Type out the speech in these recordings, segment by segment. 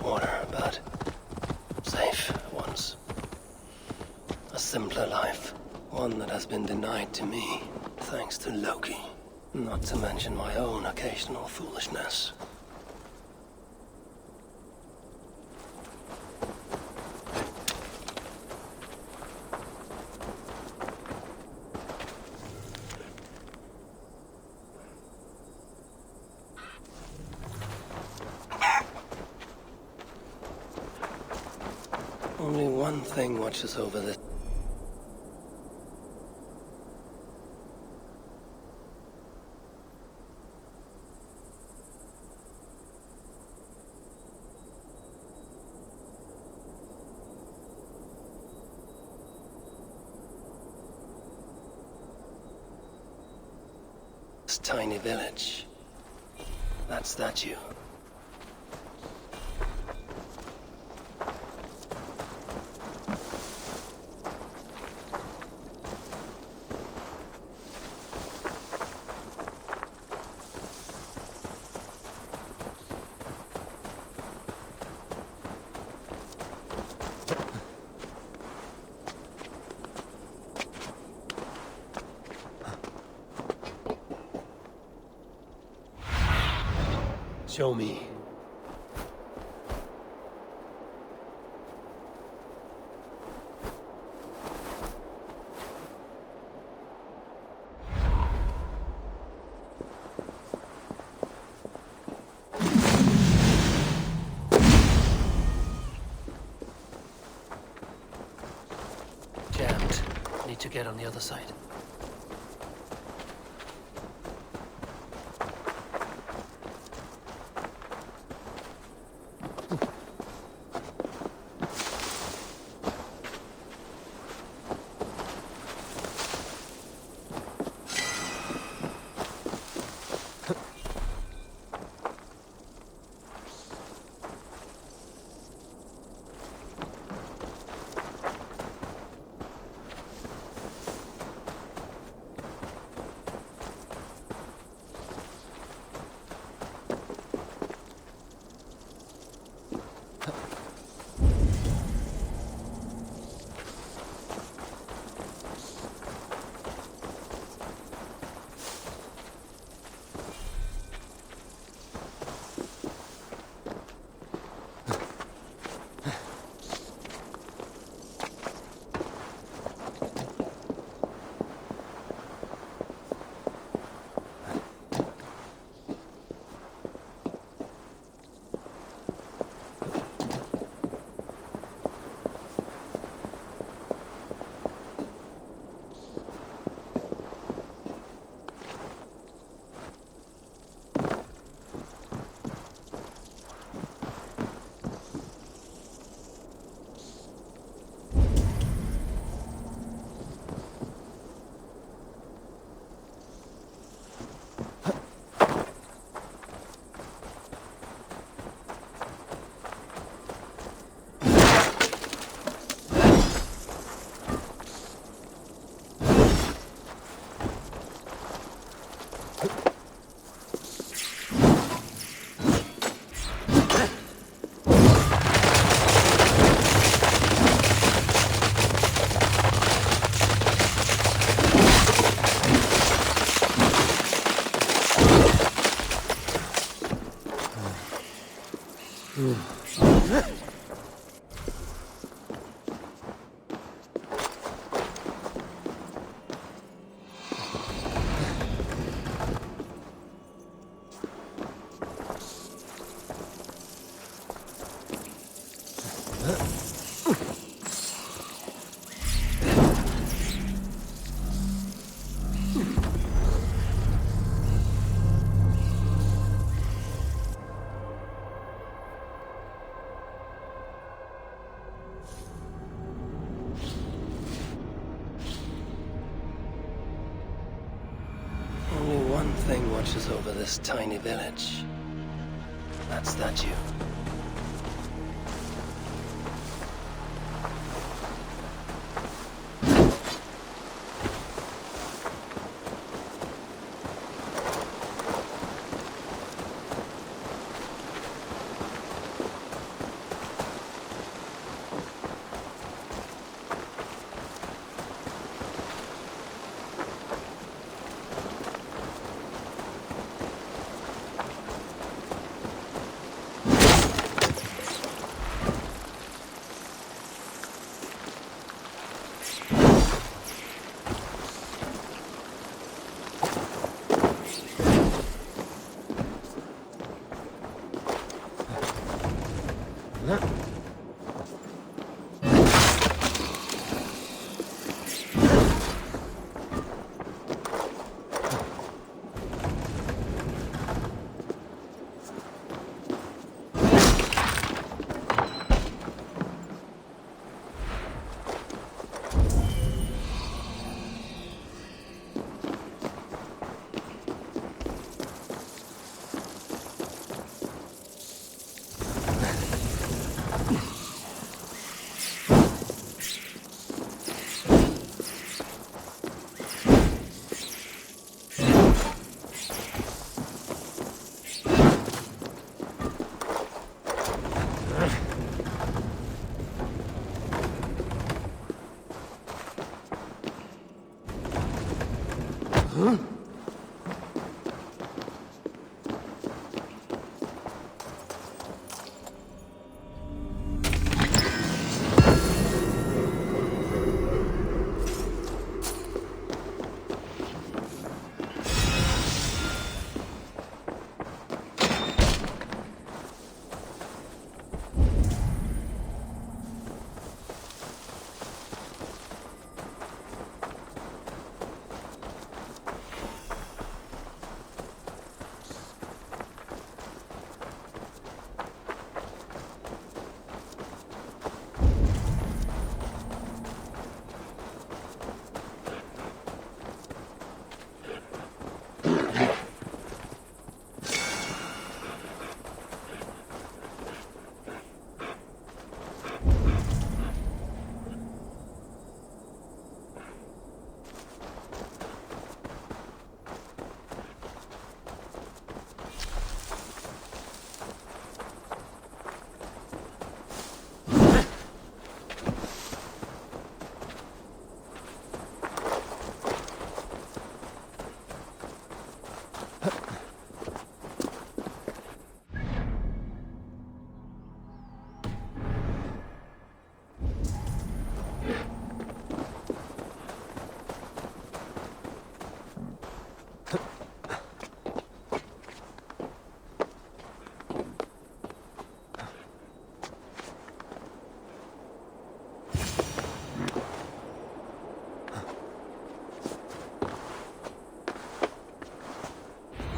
fresh water, but safe ones. A simpler life. One that has been denied to me, thanks to Loki. Not to mention my own occasional foolishness. Only one thing watches over this. This tiny village. That statue. Show me. Jammed. Need to get on the other side. One thing watches over this tiny village. That statue.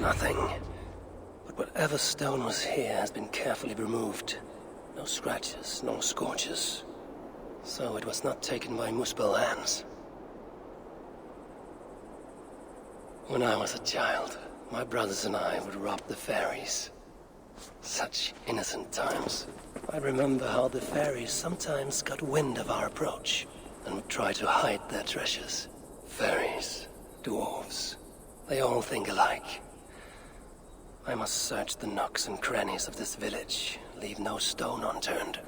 Nothing. But whatever stone was here has been carefully removed. No scratches, no scorches. So it was not taken by Muspel hands. When I was a child, my brothers and I would rob the fairies. Such innocent times. I remember how the fairies sometimes got wind of our approach and would try to hide their treasures. Fairies, dwarves, they all think alike. I must search the nooks and crannies of this village, leave no stone unturned.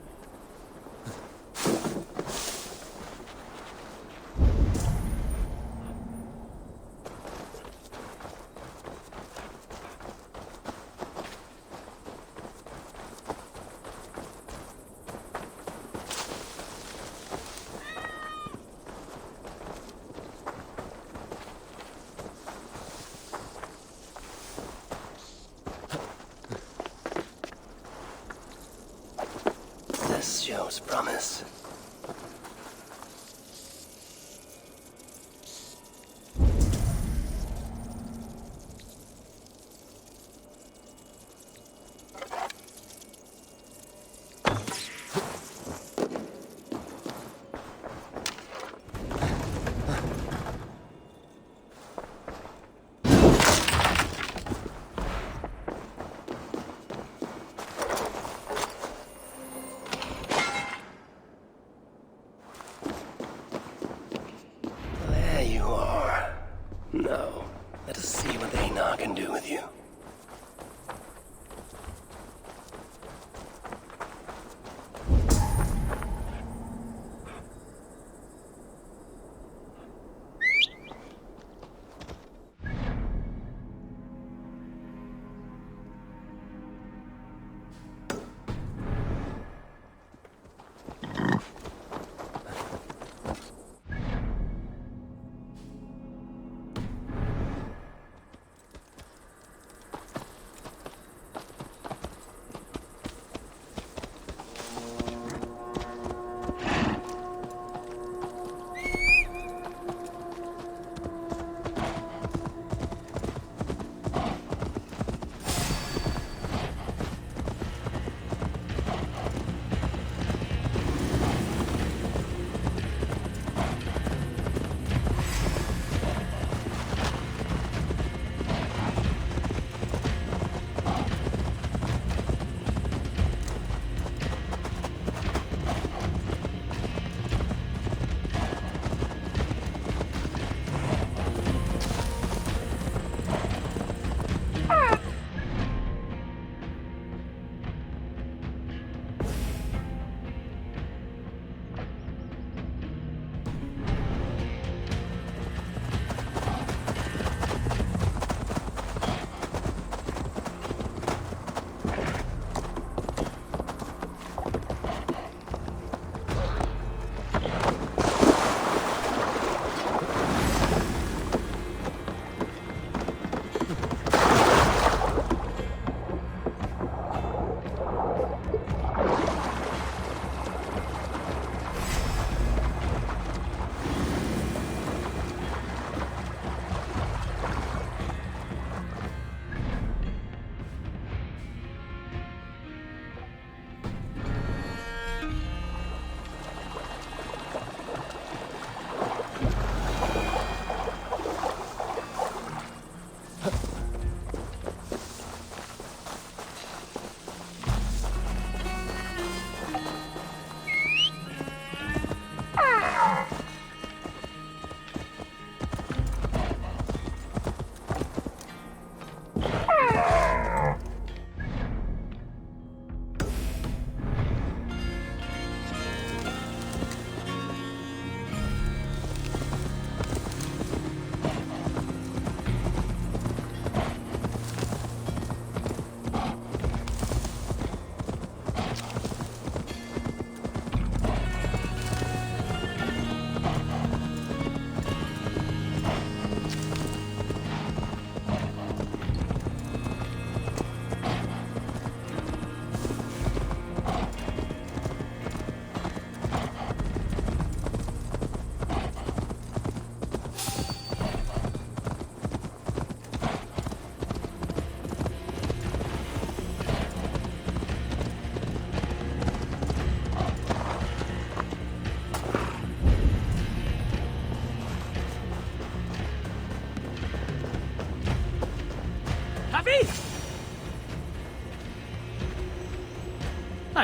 This shows promise. Now, let us see what Einar can do with you.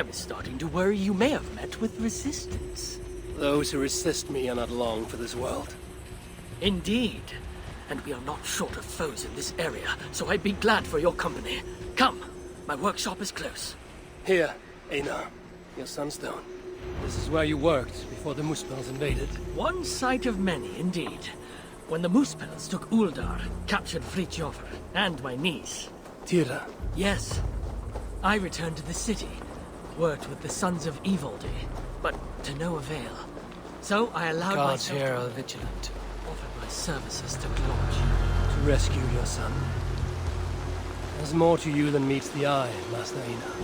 I was starting to worry you may have met with resistance. Those who resist me are not long for this world. Indeed. And we are not short of foes in this area, so I'd be glad for your company. Come, my workshop is close. Here, Einar, your sunstone. This is where you worked before the Muspels invaded. One sight of many, indeed. When the Muspels took Uldar, captured Fritjofr, and my niece. Tira. Yes. I returned to the city, worked with the Sons of Evildy, but to no avail. So I allowed Gods myself here to are vigilant. offer my services to Glorch. To rescue your son. There's more to you than meets the eye, Master Einar.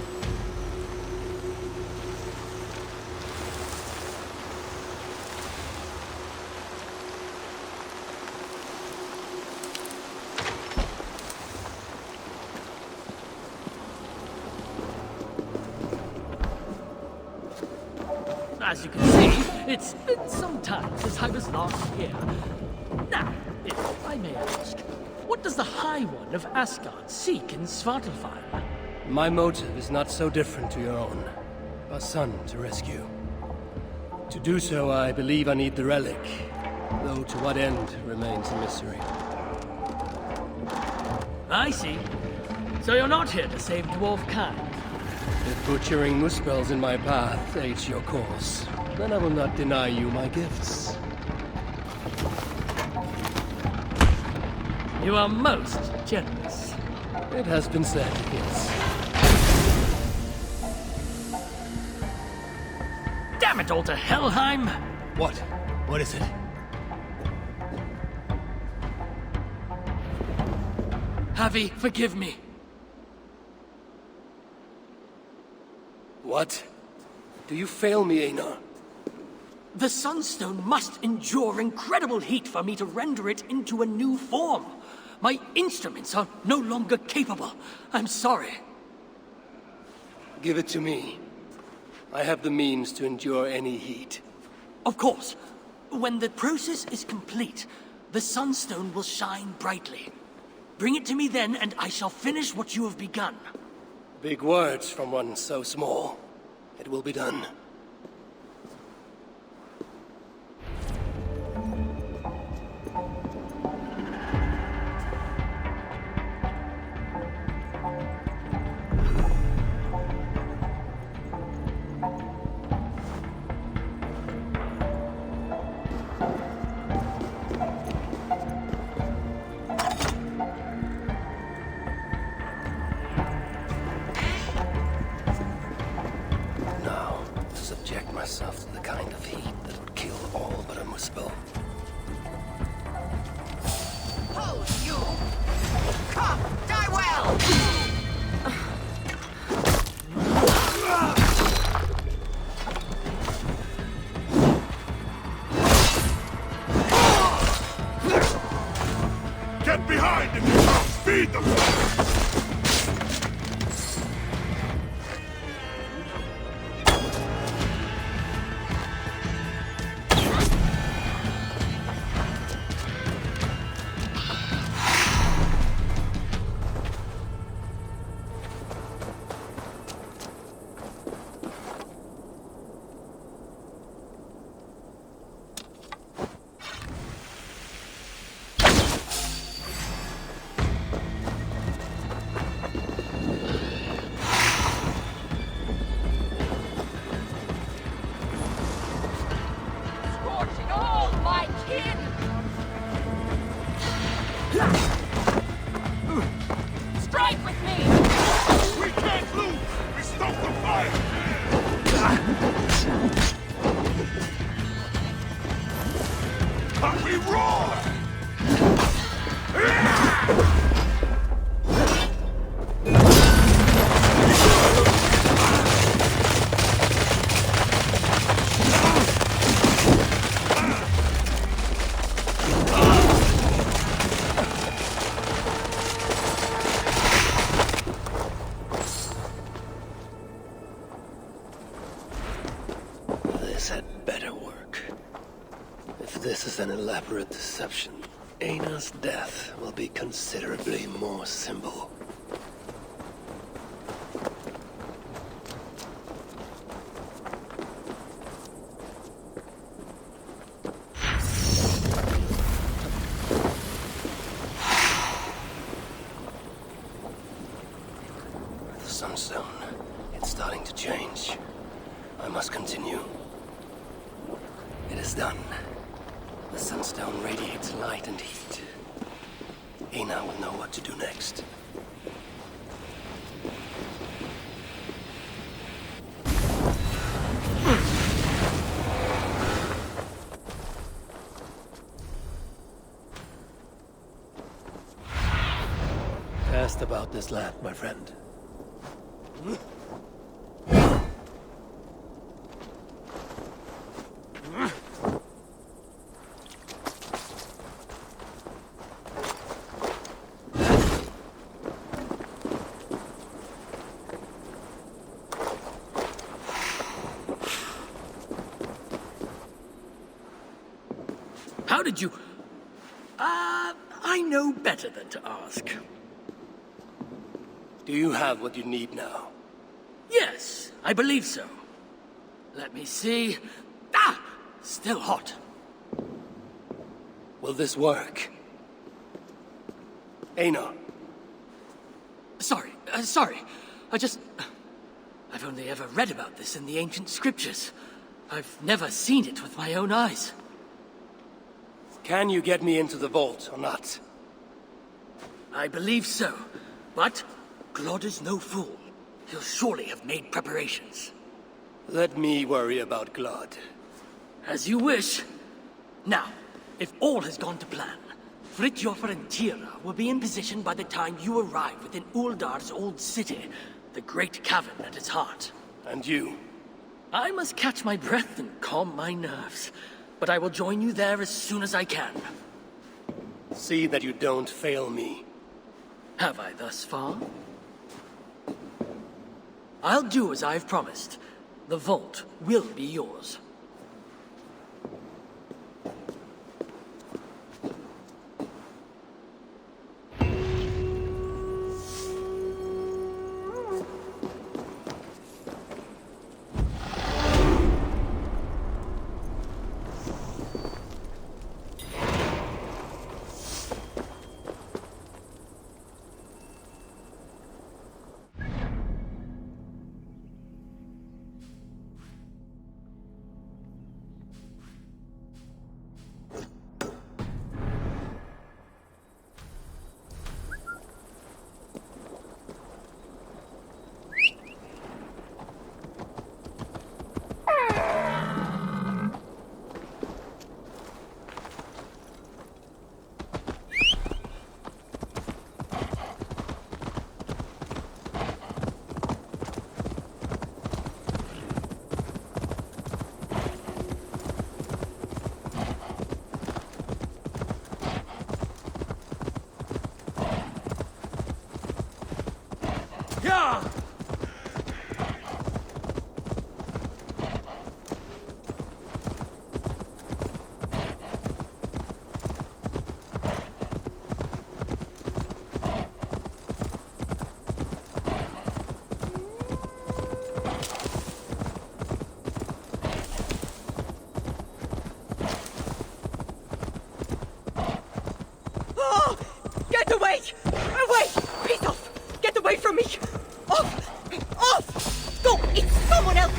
As you can see, it's been some time since I was last here. Now, if I may ask, what does the High One of Asgard seek in Svartalfheim? My motive is not so different to your own. A son to rescue. To do so, I believe I need the relic, though to what end remains a mystery. I see. So you're not here to save dwarf kind. If butchering Muspels in my path aids your cause, then I will not deny you my gifts. You are most generous. It has been said, yes. Damn it all to Helheim! What? What is it? Havi, forgive me. What? Do you fail me, Einar? The Sunstone must endure incredible heat for me to render it into a new form. My instruments are no longer capable. I'm sorry. Give it to me. I have the means to endure any heat. Of course. When the process is complete, the Sunstone will shine brightly. Bring it to me then, and I shall finish what you have begun. Big words from one so small. It will be done. Subject myself to the kind of heat that would kill all but a Muspel. Hold you! Come, die well! Get behind if you can't feed them! Strike with me! We can't lose! We stop the fire! But we roar! This had better work. If this is an elaborate deception, Einar's death will be considerably more simple. done. The sunstone radiates light and heat. Aina will know what to do next. Asked about this land, my friend. How did you... I know better than to ask. Do you have what you need now? Yes, I believe so. Let me see. Ah! Still hot. Will this work? Aina. Sorry. I've only ever read about this in the ancient scriptures. I've never seen it with my own eyes. Can you get me into the vault or not? I believe so, but Glod is no fool. He'll surely have made preparations. Let me worry about Glod. As you wish. Now, if all has gone to plan, Fritjofer and Tira will be in position by the time you arrive within Uldar's old city, the great cavern at its heart. And you? I must catch my breath and calm my nerves, but I will join you there as soon as I can. See that you don't fail me. Have I thus far? I'll do as I've promised. The vault will be yours. Away! Piece off! Get away from me! Off! Off! Go! It's someone else!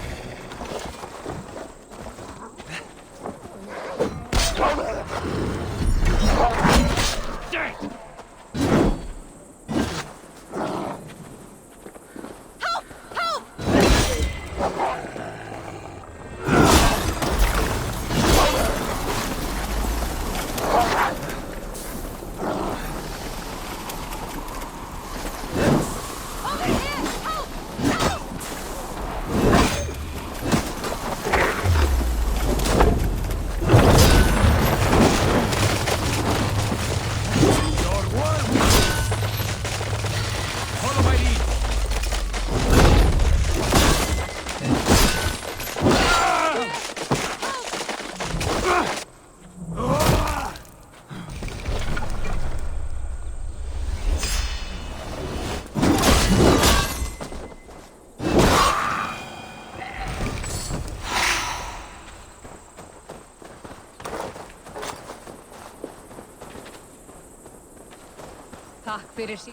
Help! Help!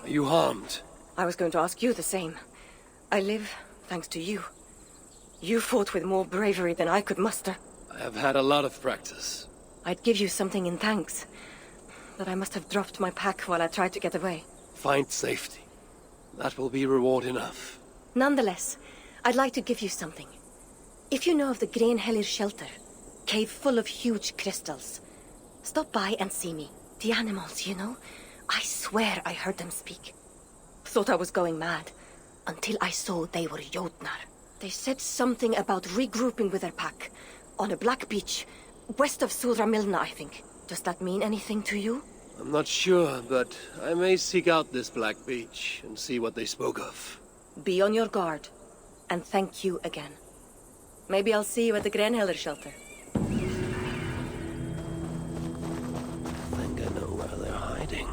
Are you harmed? I was going to ask you the same. I live thanks to you. You fought with more bravery than I could muster. I have had a lot of practice. I'd give you something in thanks, but I must have dropped my pack while I tried to get away. Find safety. That will be reward enough. Nonetheless, I'd like to give you something. If you know of the Grainhellir shelter, cave full of huge crystals, stop by and see me. The animals, you know? I swear I heard them speak. Thought I was going mad, until I saw they were Jotnar. They said something about regrouping with their pack, on a black beach, west of Sura Milna, I think. Does that mean anything to you? I'm not sure, but I may seek out this black beach and see what they spoke of. Be on your guard, and thank you again. Maybe I'll see you at the Grainhellir shelter. I think I know where they're hiding.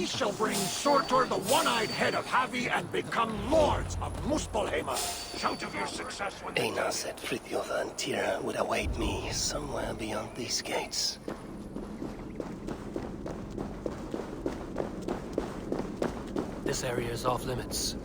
we shall bring Surtur, the one-eyed head of Havi, and become lords of Muspelheim. Shout of your success when Einar said Frithjof and Tira would await me somewhere beyond these gates. This area is off limits.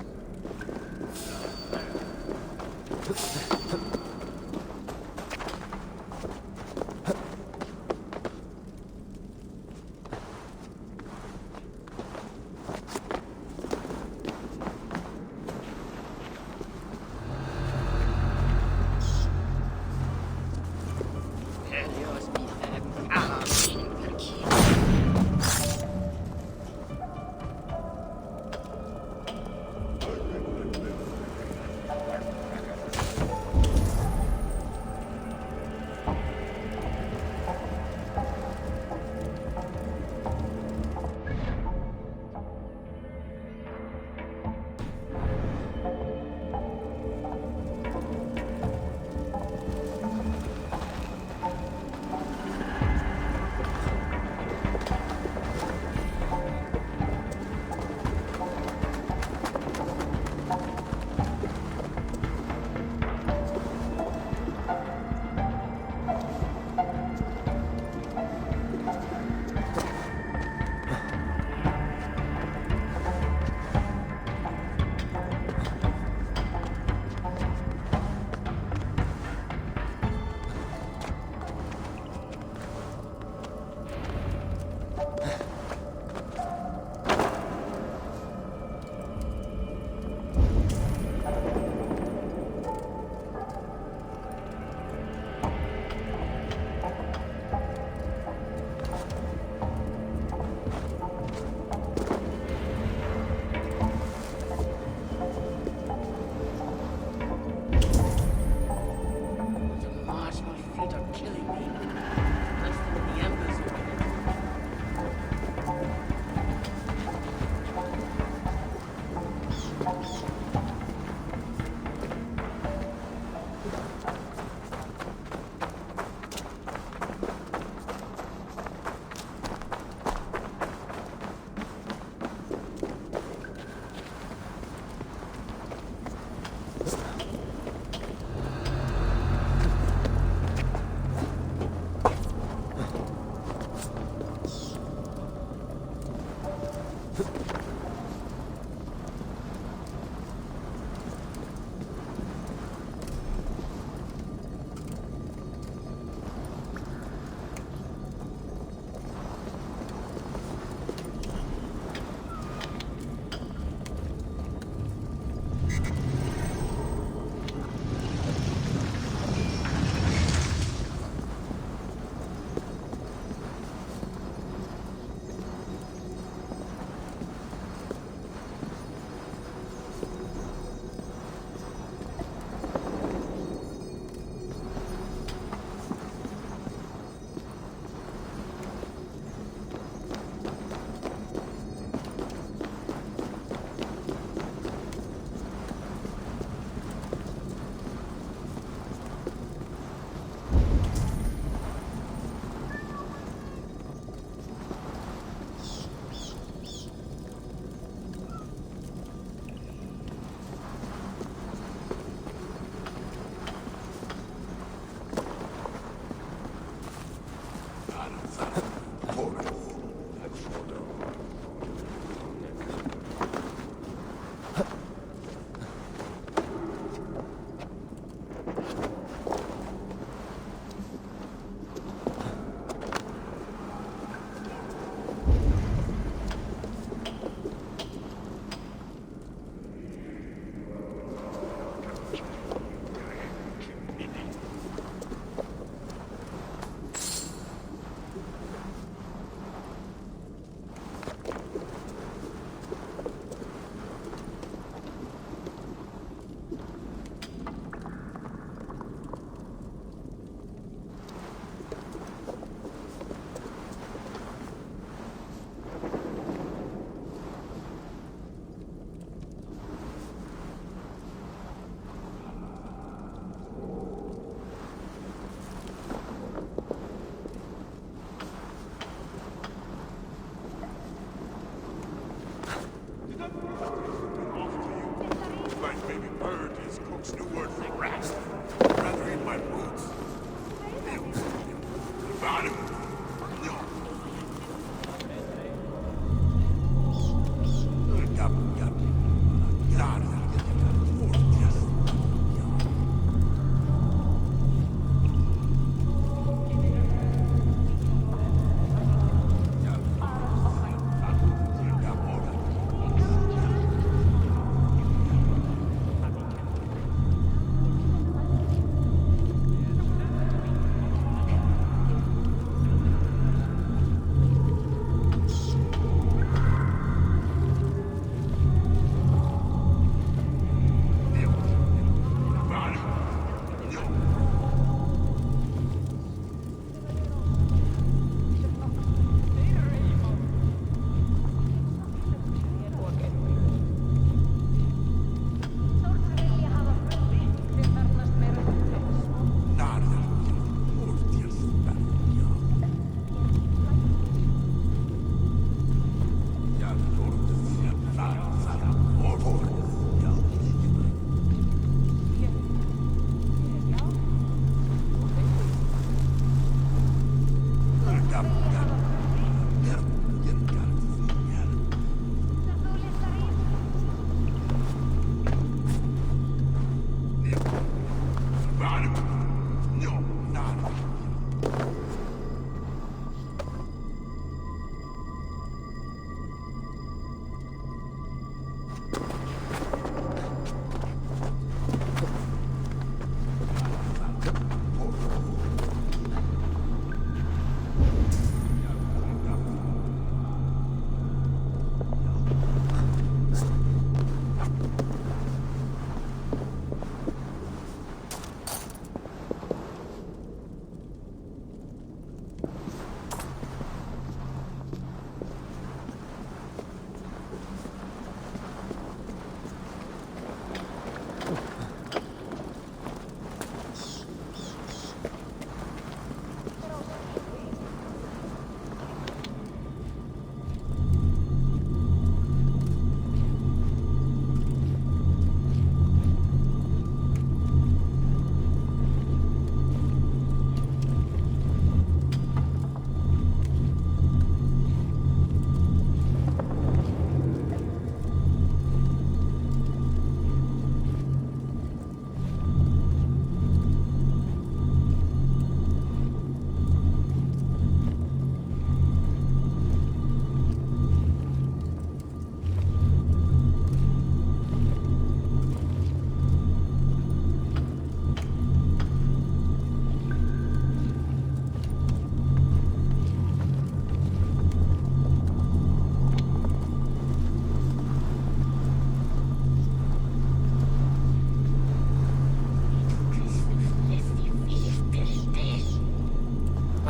rest. Rather eat my boots.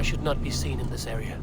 Should not be seen in this area.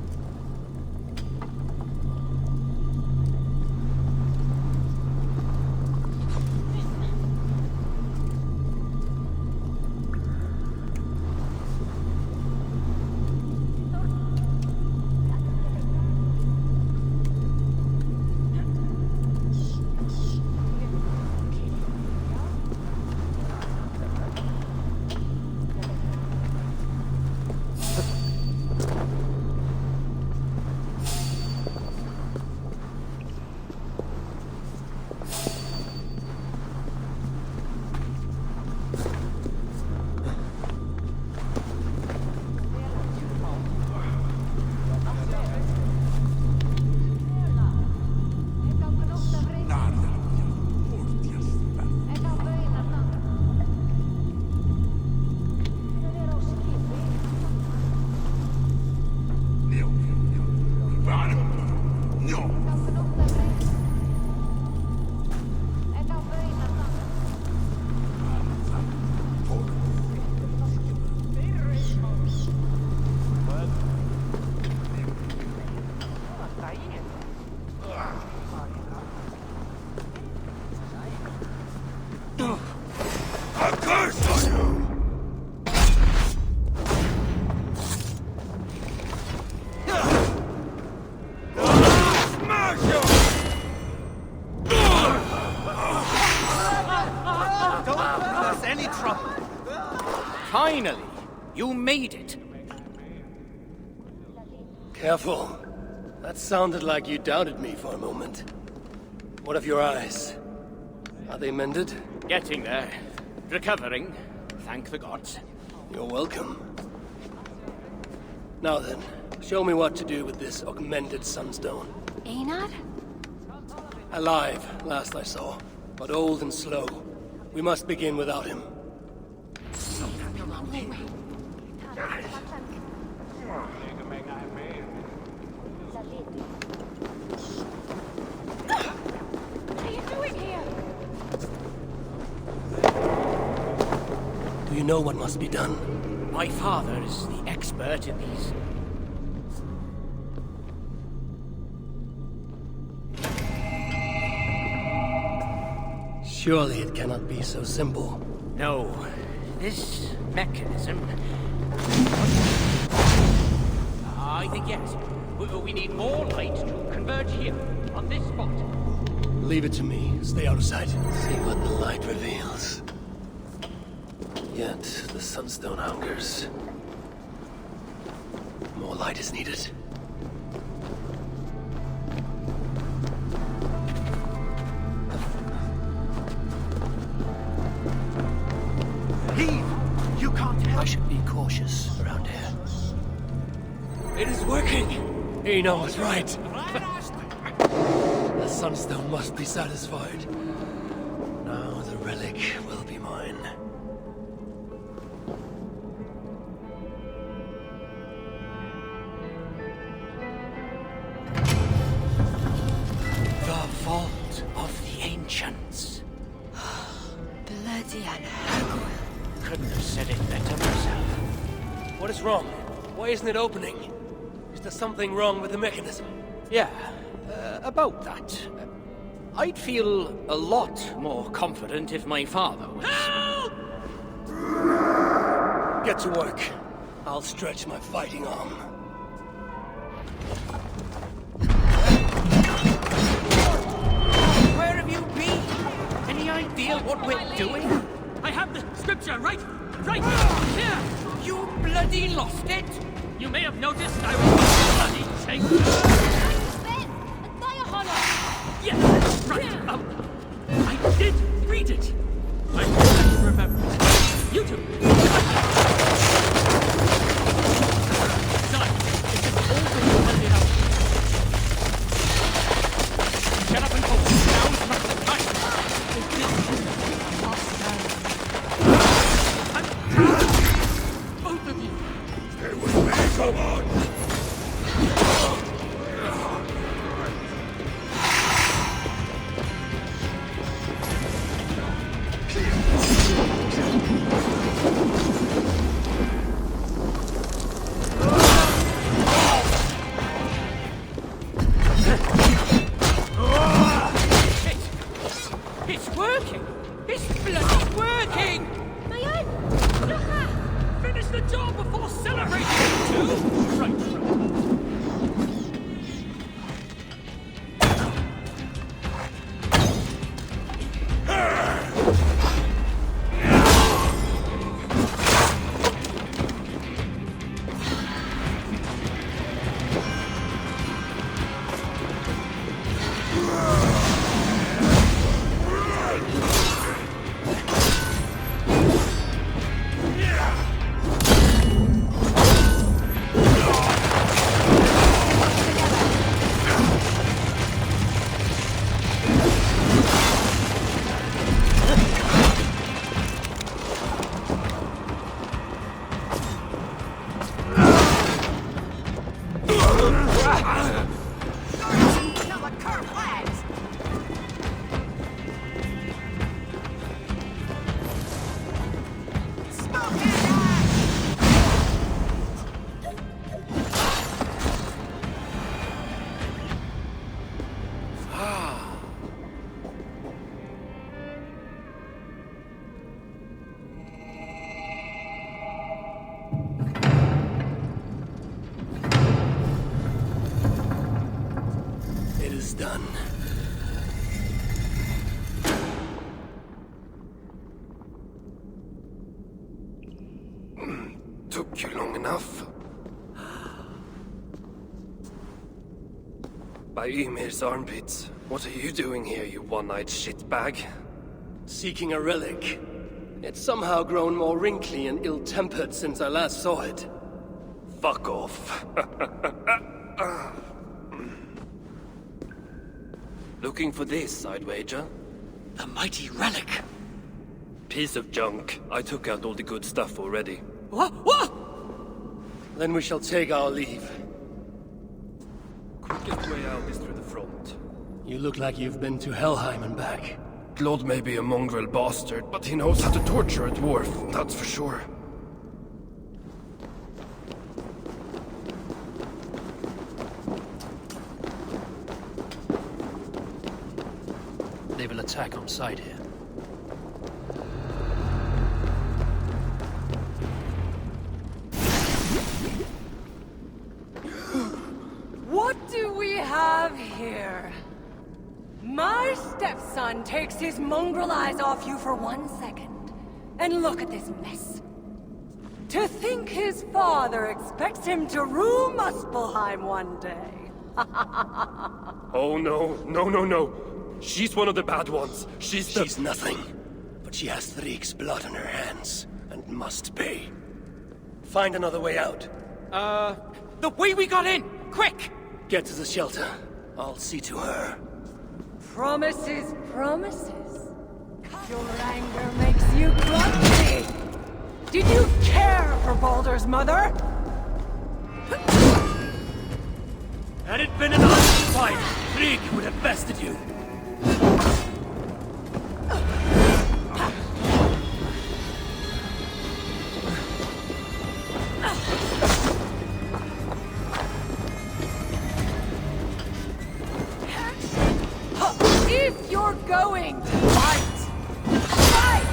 Finally, you made it. Careful. That sounded like you doubted me for a moment. What of your eyes? Are they mended? Getting there. Recovering. Thank the gods. You're welcome. Now then, show me what to do with this augmented sunstone. Einar? Alive, last I saw, but old and slow. We must begin without him. What are you doing here? Do you know what must be done? My father is the expert in these. Surely it cannot be so simple. No, this mechanism. I think yes. We need more light to converge here, on this spot. Leave it to me. Stay out of sight. See what the light reveals. Yet, the sunstone hungers. More light is needed. Heave! You can't help. I should be cautious around here. It is working! Eno was right. The sunstone must be satisfied. Now the relic will be mine. The vault of the ancients. Bloody hell. Couldn't have said it better myself. What is wrong? Why isn't it opening? Is there something wrong with the mechanism? Yeah, about that. I'd feel a lot more confident if my father was... Get to work. I'll stretch my fighting arm. Where have you been? Any idea what we're doing? I have the scripture right here! You bloody lost it! You may have noticed I was bloody changed. Yes, right. I did read it. I hope you remember it. You too. Besides, it is all for you to it out. Get up and focus. Now is not the time. Both of you. Stay with me, come on! It's working! It's bloody working! Finish the job before celebrating, you two! Right. It is done. took you long enough. By Ymir's armpits, what are you doing here, you one-eyed shitbag? Seeking a relic. It's somehow grown more wrinkly and ill-tempered since I last saw it. Fuck off. Looking for this, I'd wager. The mighty relic. Piece of junk. I took out all the good stuff already. What? What? Then we shall take our leave. Quickest way out is through the front. You look like you've been to Helheim and back. Claude may be a mongrel bastard, but he knows how to torture a dwarf, that's for sure. They will attack on sight here. What do we have here? My stepson takes his mongrel eyes off you for 1 second. And look at this mess. To think his father expects him to rule Muspelheim one day. Oh no, no. She's one of the bad ones. She's nothing. But she has Thrieg's blood on her hands, and must pay. Find another way out. The way we got in! Quick! Get to the shelter. I'll see to her. Promises, promises. Your anger makes you clumsy. Did you care for Baldur's mother? Had it been an honest fight, Thrieg would have bested you. If you're going to fight, fight!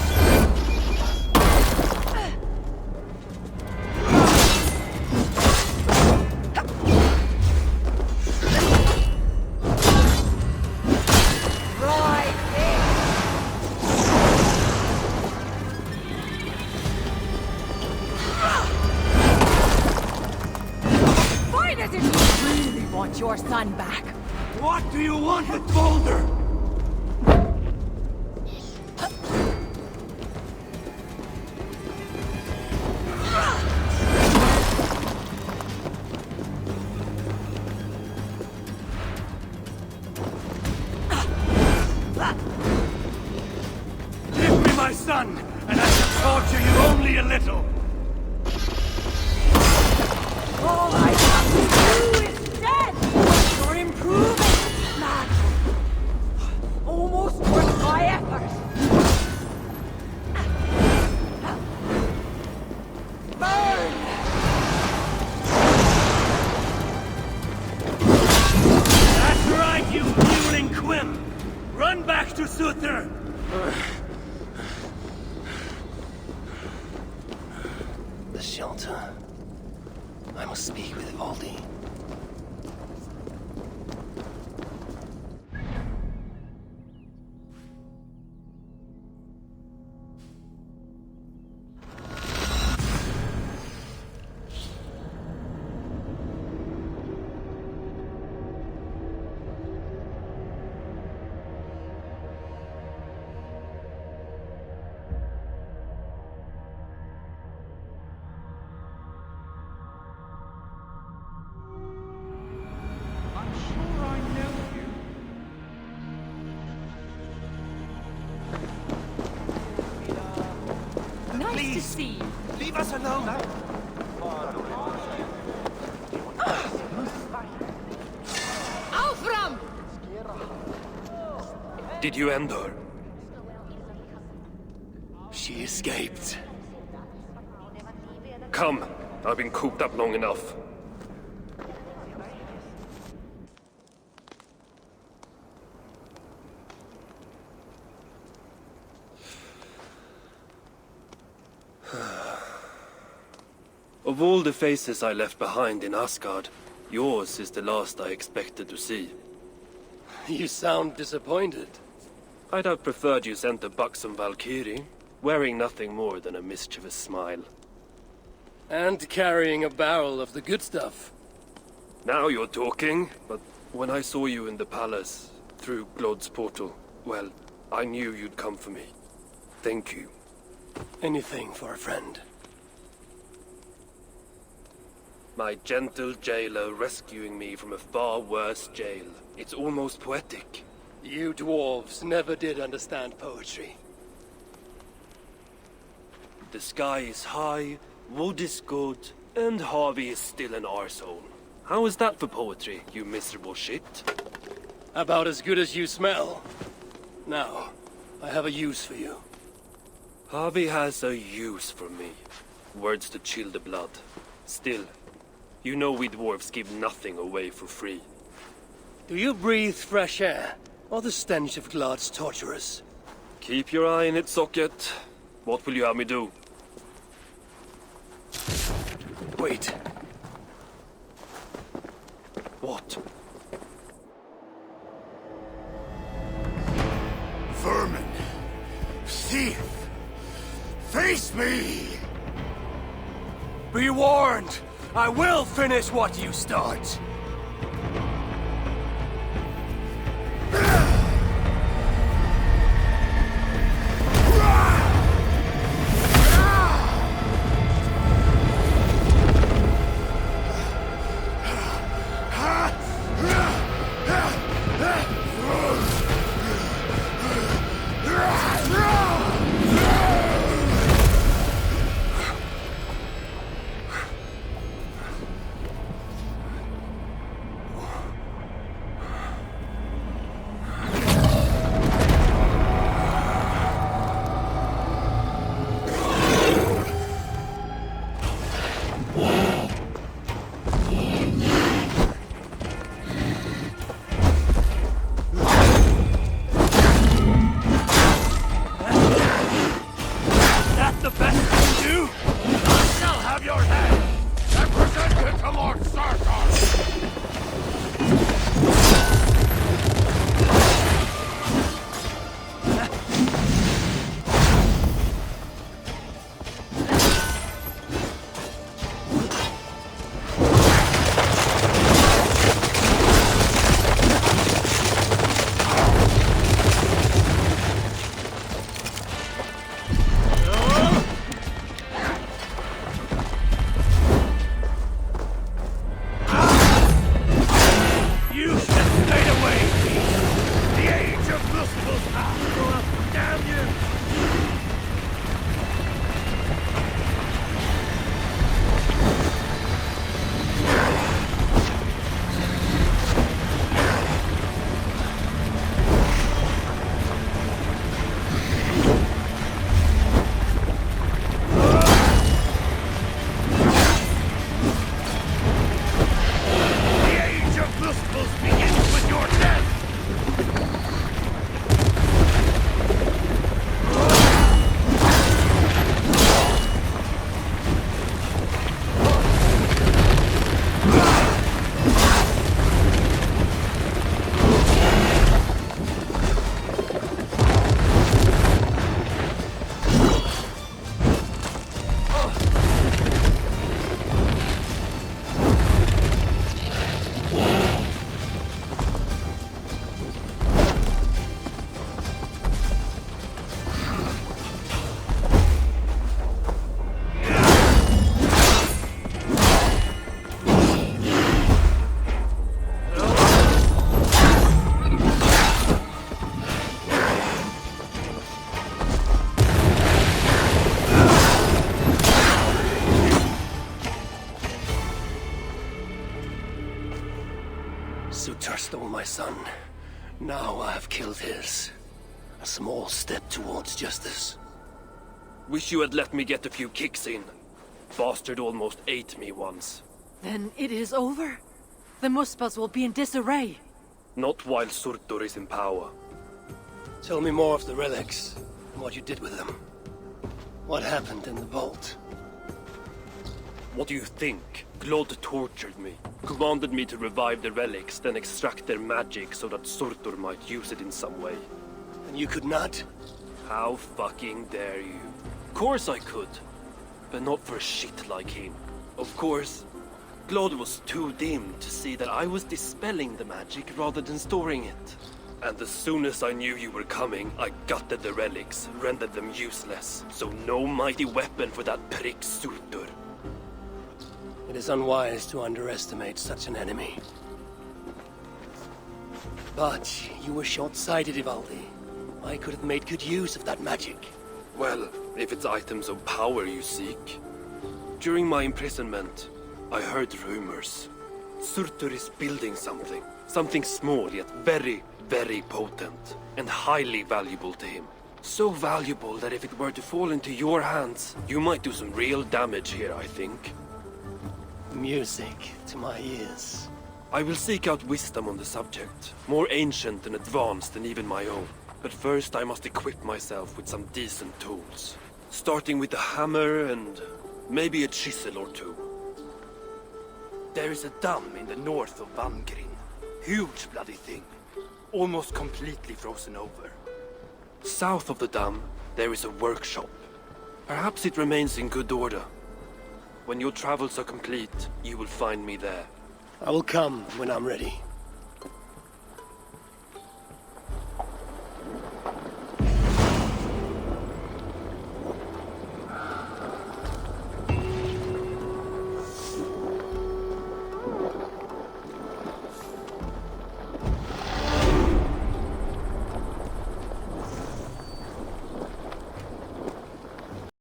Right in. Fight as if you really want your son back. What do you want with Baldur? Give me my son, and I shall torture you only a little. All I have to do is dead! You're improving, lad. Almost worth my effort. Burn! That's right, you mewling quimp! Run back to Suther! The shelter. I must speak with Valdi. Nice to see you. Leave us alone! Aufram! Did you end her? She escaped. Come, I've been cooped up long enough. Of all the faces I left behind in Asgard, yours is the last I expected to see. You sound disappointed. I'd have preferred you sent a buxom Valkyrie, wearing nothing more than a mischievous smile. And carrying a barrel of the good stuff. Now you're talking, but when I saw you in the palace, through Glod's portal, well, I knew you'd come for me. Thank you. Anything for a friend. My gentle jailer rescuing me from a far worse jail. It's almost poetic. You dwarves never did understand poetry. The sky is high, wood is good, and Harvey is still an arsehole. How is that for poetry, you miserable shit? About as good as you smell. Now, I have a use for you. Harvey has a use for me. Words to chill the blood. Still, you know we dwarves give nothing away for free. Do you breathe fresh air, or the stench of Glod's torturers? Keep your eye in its socket. What will you have me do? Wait. What? Vermin. Thief. Face me! Be warned! I will finish what you start! Sutor stole my son. Now I have killed his. A small step towards justice. Wish you had let me get a few kicks in. Bastard almost ate me once. Then it is over? The Muspels will be in disarray. Not while Surtur is in power. Tell me more of the relics, and what you did with them. What happened in the vault? What do you think? Glod tortured me. Commanded me to revive the relics, then extract their magic so that Surtur might use it in some way. And you could not? How fucking dare you? Of course I could. but not for a shit like him. Of course, Claude was too dim to see that I was dispelling the magic rather than storing it. And as soon as I knew you were coming, I gutted the relics, rendered them useless. So no mighty weapon for that prick Surtur. It is unwise to underestimate such an enemy. But you were short-sighted, Ivaldi. I could have made good use of that magic. Well, if it's items of power you seek. During my imprisonment, I heard rumors. Surtur is building something. Something small yet very, very potent. And highly valuable to him. So valuable that if it were to fall into your hands, you might do some real damage here, I think. Music to my ears. I will seek out wisdom on the subject. More ancient and advanced than even my own. But first I must equip myself with some decent tools. Starting with a hammer and maybe a chisel or two. There is a dam in the north of Vangrin. Huge bloody thing. Almost completely frozen over. South of the dam, there is a workshop. Perhaps it remains in good order. When your travels are complete, you will find me there. I will come when I'm ready.